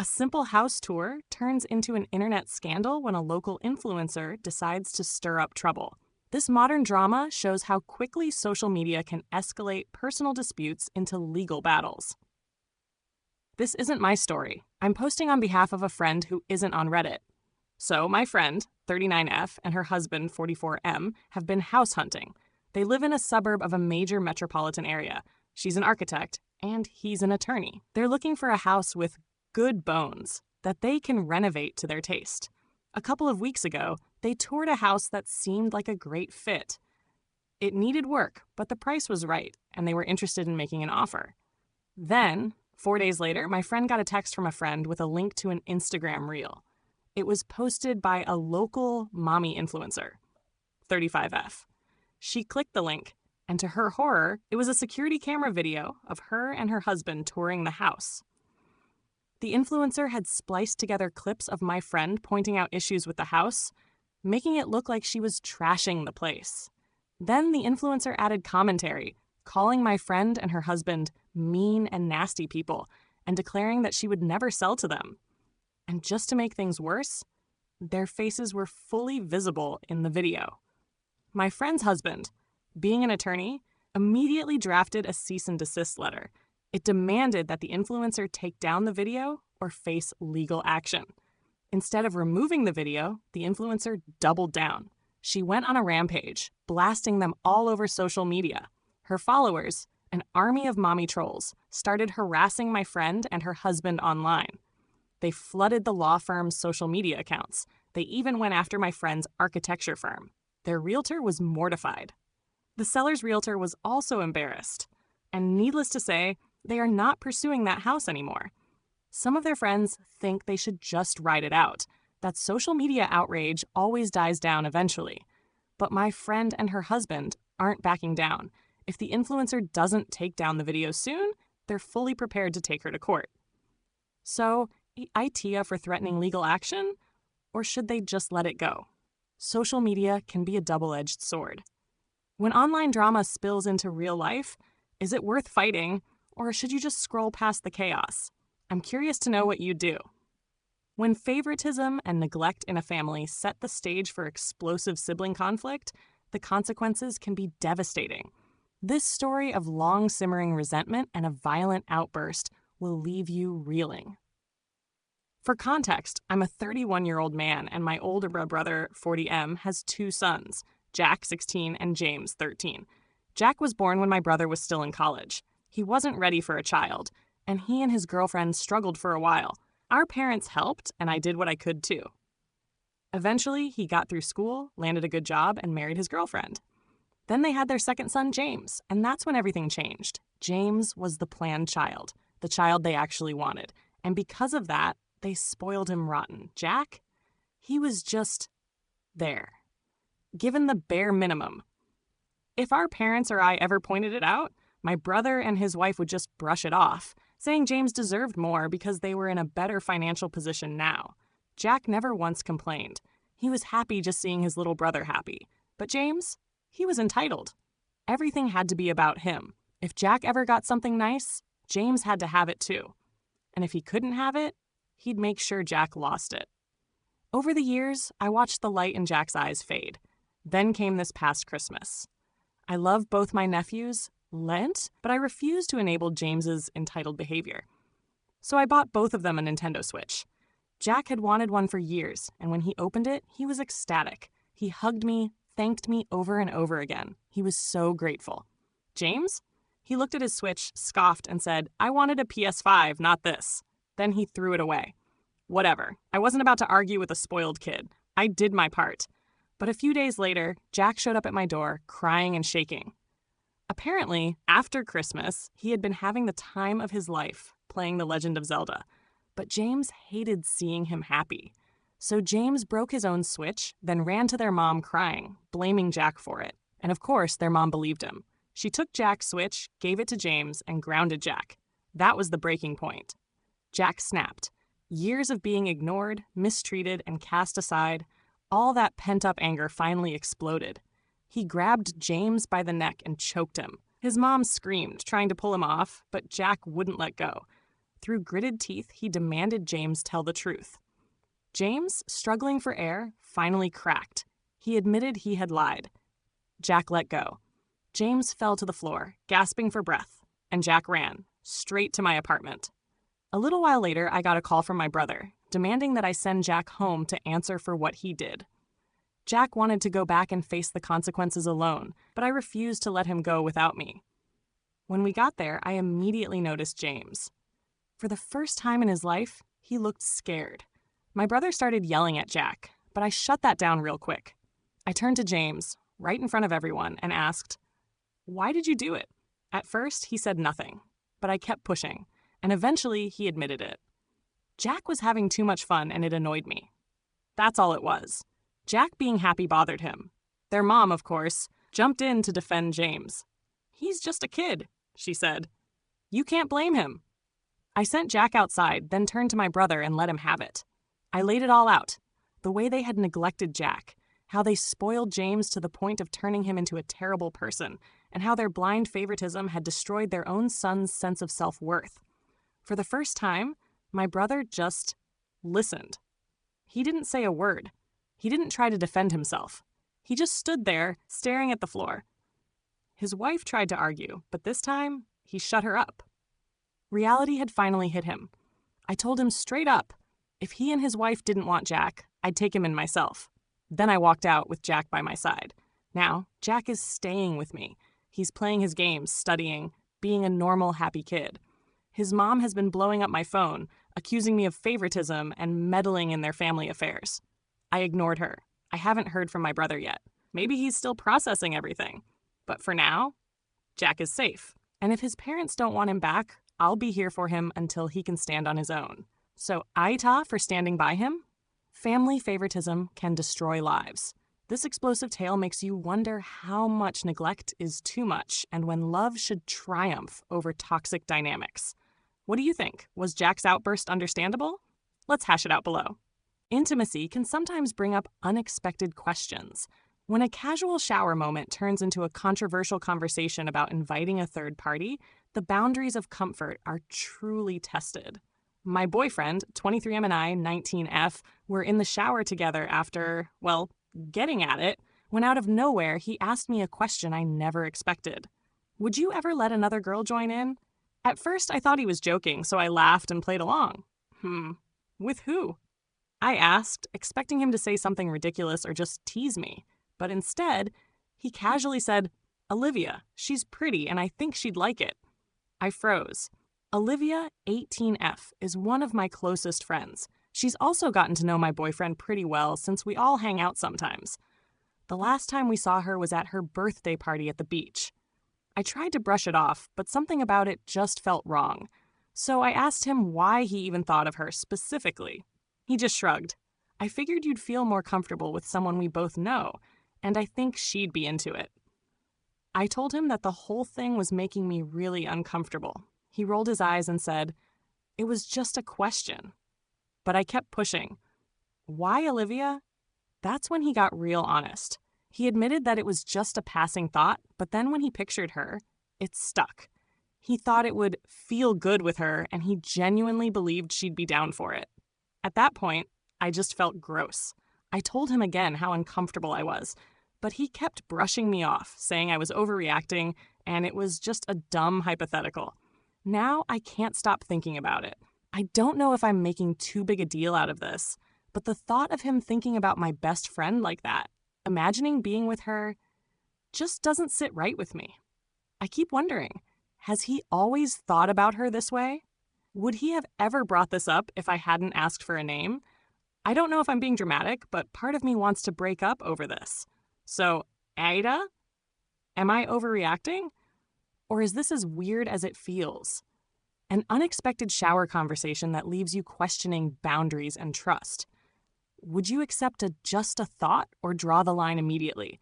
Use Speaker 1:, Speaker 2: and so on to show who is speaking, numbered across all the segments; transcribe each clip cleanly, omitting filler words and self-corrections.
Speaker 1: A simple house tour turns into an internet scandal when a local influencer decides to stir up trouble. This modern drama shows how quickly social media can escalate personal disputes into legal battles. This isn't my story. I'm posting on behalf of a friend who isn't on Reddit. So, my friend, 39F, and her husband, 44M, have been house hunting. They live in a suburb of a major metropolitan area. She's an architect, and he's an attorney. They're looking for a house with good bones that they can renovate to their taste. A couple of weeks ago, they toured a house that seemed like a great fit. It needed work, but the price was right, and they were interested in making an offer. Then, 4 days later, my friend got a text from a friend with a link to an Instagram reel. It was posted by a local mommy influencer, 35F. She clicked the link, and to her horror, it was a security camera video of her and her husband touring the house. The influencer had spliced together clips of my friend pointing out issues with the house, making it look like she was trashing the place. Then the influencer added commentary, calling my friend and her husband mean and nasty people, and declaring that she would never sell to them. And just to make things worse, their faces were fully visible in the video. My friend's husband, being an attorney, immediately drafted a cease and desist letter. It demanded that the influencer take down the video or face legal action. Instead of removing the video, the influencer doubled down. She went on a rampage, blasting them all over social media. Her followers, an army of mommy trolls, started harassing my friend and her husband online. They flooded the law firm's social media accounts. They even went after my friend's architecture firm. Their realtor was mortified. The seller's realtor was also embarrassed. And needless to say, they are not pursuing that house anymore. Some of their friends think they should just ride it out, that social media outrage always dies down eventually. But my friend and her husband aren't backing down. If the influencer doesn't take down the video soon, they're fully prepared to take her to court. So, AITA for threatening legal action? Or should they just let it go? Social media can be a double-edged sword. When online drama spills into real life, is it worth fighting, or should you just scroll past the chaos? I'm curious to know what you do. When favoritism and neglect in a family set the stage for explosive sibling conflict, the consequences can be devastating. This story of long-simmering resentment and a violent outburst will leave you reeling. For context, I'm a 31-year-old man, and my older brother, 40M, has 2 sons, Jack, 16, and James, 13. Jack was born when my brother was still in college. He wasn't ready for a child, and he and his girlfriend struggled for a while. Our parents helped, and I did what I could too. Eventually, he got through school, landed a good job, and married his girlfriend. Then they had their second son, James, and that's when everything changed. James was the planned child, the child they actually wanted, and because of that, they spoiled him rotten. Jack? He was just there, given the bare minimum. If our parents or I ever pointed it out, my brother and his wife would just brush it off, saying James deserved more because they were in a better financial position now. Jack never once complained. He was happy just seeing his little brother happy. But James? He was entitled. Everything had to be about him. If Jack ever got something nice, James had to have it too. And if he couldn't have it, he'd make sure Jack lost it. Over the years, I watched the light in Jack's eyes fade. Then came this past Christmas. I love both my nephews, Lent, but I refused to enable James's entitled behavior. So I bought both of them a Nintendo Switch. Jack had wanted one for years, and when he opened it, he was ecstatic. He hugged me, thanked me over and over again. He was so grateful. James? He looked at his Switch, scoffed, and said, "I wanted a PS5, not this." Then he threw it away. Whatever. I wasn't about to argue with a spoiled kid. I did my part. But a few days later, Jack showed up at my door, crying and shaking. Apparently, after Christmas, he had been having the time of his life playing The Legend of Zelda. But James hated seeing him happy. So James broke his own Switch, then ran to their mom crying, blaming Jack for it. And of course, their mom believed him. She took Jack's Switch, gave it to James, and grounded Jack. That was the breaking point. Jack snapped. Years of being ignored, mistreated, and cast aside, all that pent-up anger finally exploded. He grabbed James by the neck and choked him. His mom screamed, trying to pull him off, but Jack wouldn't let go. Through gritted teeth, he demanded James tell the truth. James, struggling for air, finally cracked. He admitted he had lied. Jack let go. James fell to the floor, gasping for breath, and Jack ran, straight to my apartment. A little while later, I got a call from my brother, demanding that I send Jack home to answer for what he did. Jack wanted to go back and face the consequences alone, but I refused to let him go without me. When we got there, I immediately noticed James. For the first time in his life, he looked scared. My brother started yelling at Jack, but I shut that down real quick. I turned to James, right in front of everyone, and asked, "Why did you do it?" At first, he said nothing, but I kept pushing, and eventually he admitted it. Jack was having too much fun, and it annoyed me. That's all it was. Jack being happy bothered him. Their mom, of course, jumped in to defend James. "He's just a kid," she said. "You can't blame him." I sent Jack outside, then turned to my brother and let him have it. I laid it all out. The way they had neglected Jack, how they spoiled James to the point of turning him into a terrible person, and how their blind favoritism had destroyed their own son's sense of self-worth. For the first time, my brother just listened. He didn't say a word. He didn't try to defend himself. He just stood there, staring at the floor. His wife tried to argue, but this time, he shut her up. Reality had finally hit him. I told him straight up, if he and his wife didn't want Jack, I'd take him in myself. Then I walked out with Jack by my side. Now, Jack is staying with me. He's playing his games, studying, being a normal, happy kid. His mom has been blowing up my phone, accusing me of favoritism and meddling in their family affairs. I ignored her. I haven't heard from my brother yet. Maybe he's still processing everything. But for now, Jack is safe. And if his parents don't want him back, I'll be here for him until he can stand on his own. So AITA for standing by him? Family favoritism can destroy lives. This explosive tale makes you wonder how much neglect is too much and when love should triumph over toxic dynamics. What do you think? Was Jack's outburst understandable? Let's hash it out below. Intimacy can sometimes bring up unexpected questions. When a casual shower moment turns into a controversial conversation about inviting a third party, the boundaries of comfort are truly tested. My boyfriend, 23M and I, 19F, were in the shower together after, well, getting at it, when out of nowhere he asked me a question I never expected. "Would you ever let another girl join in?" At first I thought he was joking, so I laughed and played along. With who? I asked, expecting him to say something ridiculous or just tease me. But instead, he casually said, "Olivia, she's pretty and I think she'd like it." I froze. Olivia, 18F, is one of my closest friends. She's also gotten to know my boyfriend pretty well since we all hang out sometimes. The last time we saw her was at her birthday party at the beach. I tried to brush it off, but something about it just felt wrong. So I asked him why he even thought of her specifically. He just shrugged. "I figured you'd feel more comfortable with someone we both know, and I think she'd be into it." I told him that the whole thing was making me really uncomfortable. He rolled his eyes and said, "It was just a question." But I kept pushing. "Why, Olivia?" That's when he got real honest. He admitted that it was just a passing thought, but then when he pictured her, it stuck. He thought it would feel good with her, and he genuinely believed she'd be down for it. At that point, I just felt gross. I told him again how uncomfortable I was, but he kept brushing me off, saying I was overreacting, and it was just a dumb hypothetical. Now I can't stop thinking about it. I don't know if I'm making too big a deal out of this, but the thought of him thinking about my best friend like that, imagining being with her, just doesn't sit right with me. I keep wondering, has he always thought about her this way? Would he have ever brought this up if I hadn't asked for a name? I don't know if I'm being dramatic, but part of me wants to break up over this. So, AITA? Am I overreacting? Or is this as weird as it feels? An unexpected shower conversation that leaves you questioning boundaries and trust. Would you accept just a thought or draw the line immediately?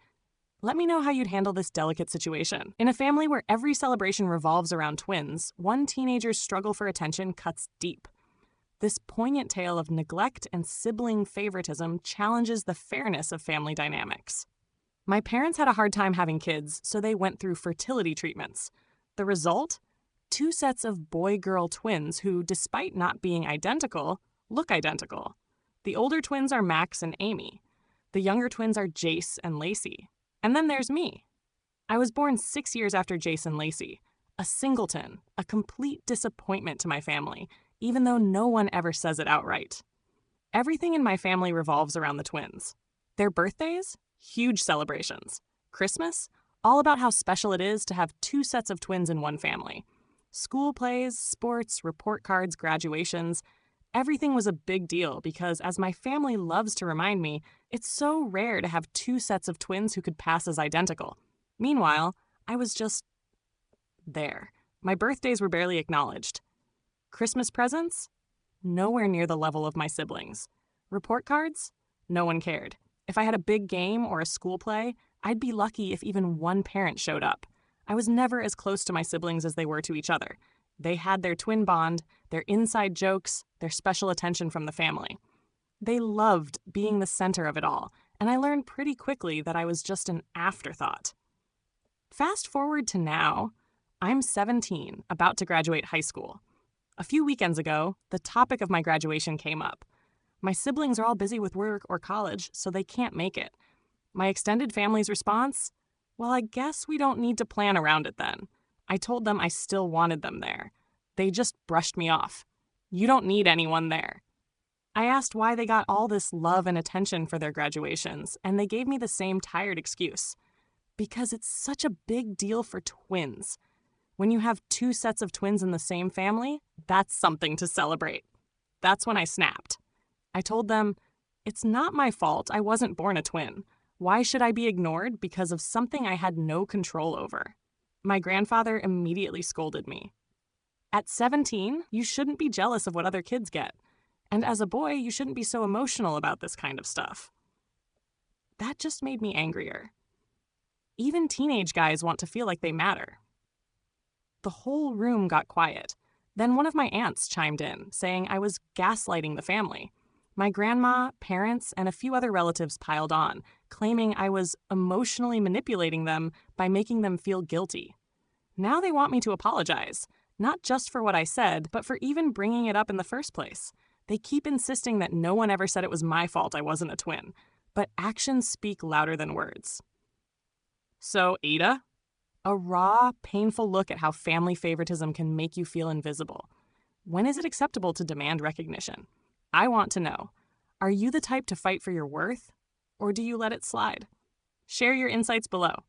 Speaker 1: Let me know how you'd handle this delicate situation. In a family where every celebration revolves around twins, one teenager's struggle for attention cuts deep. This poignant tale of neglect and sibling favoritism challenges the fairness of family dynamics. My parents had a hard time having kids, so they went through fertility treatments. The result? Two sets of boy-girl twins who, despite not being identical, look identical. The older twins are Max and Amy. The younger twins are Jace and Lacey. And then there's me. I was born 6 years after Jace and Lacey, a singleton, a complete disappointment to my family, even though no one ever says it outright. Everything in my family revolves around the twins. Their birthdays? Huge celebrations. Christmas? All about how special it is to have two sets of twins in one family. School plays, sports, report cards, graduations. Everything was a big deal because, as my family loves to remind me, it's so rare to have two sets of twins who could pass as identical. Meanwhile, I was just there. My birthdays were barely acknowledged. Christmas presents? Nowhere near the level of my siblings. Report cards? No one cared. If I had a big game or a school play, I'd be lucky if even one parent showed up. I was never as close to my siblings as they were to each other. They had their twin bond, their inside jokes, their special attention from the family. They loved being the center of it all, and I learned pretty quickly that I was just an afterthought. Fast forward to now, I'm 17, about to graduate high school. A few weekends ago, the topic of my graduation came up. My siblings are all busy with work or college, so they can't make it. My extended family's response? Well, I guess we don't need to plan around it then. I told them I still wanted them there. They just brushed me off. You don't need anyone there. I asked why they got all this love and attention for their graduations, and they gave me the same tired excuse. Because it's such a big deal for twins. When you have two sets of twins in the same family, that's something to celebrate. That's when I snapped. I told them, it's not my fault I wasn't born a twin. Why should I be ignored because of something I had no control over? My grandfather immediately scolded me. At 17, you shouldn't be jealous of what other kids get. And as a boy, you shouldn't be so emotional about this kind of stuff. That just made me angrier. Even teenage guys want to feel like they matter. The whole room got quiet. Then one of my aunts chimed in, saying I was gaslighting the family. My grandma, parents, and a few other relatives piled on, claiming I was emotionally manipulating them by making them feel guilty. Now they want me to apologize, not just for what I said, but for even bringing it up in the first place. They keep insisting that no one ever said it was my fault I wasn't a twin, but actions speak louder than words. So, AITA? A raw, painful look at how family favoritism can make you feel invisible. When is it acceptable to demand recognition? I want to know. Are you the type to fight for your worth, or do you let it slide? Share your insights below.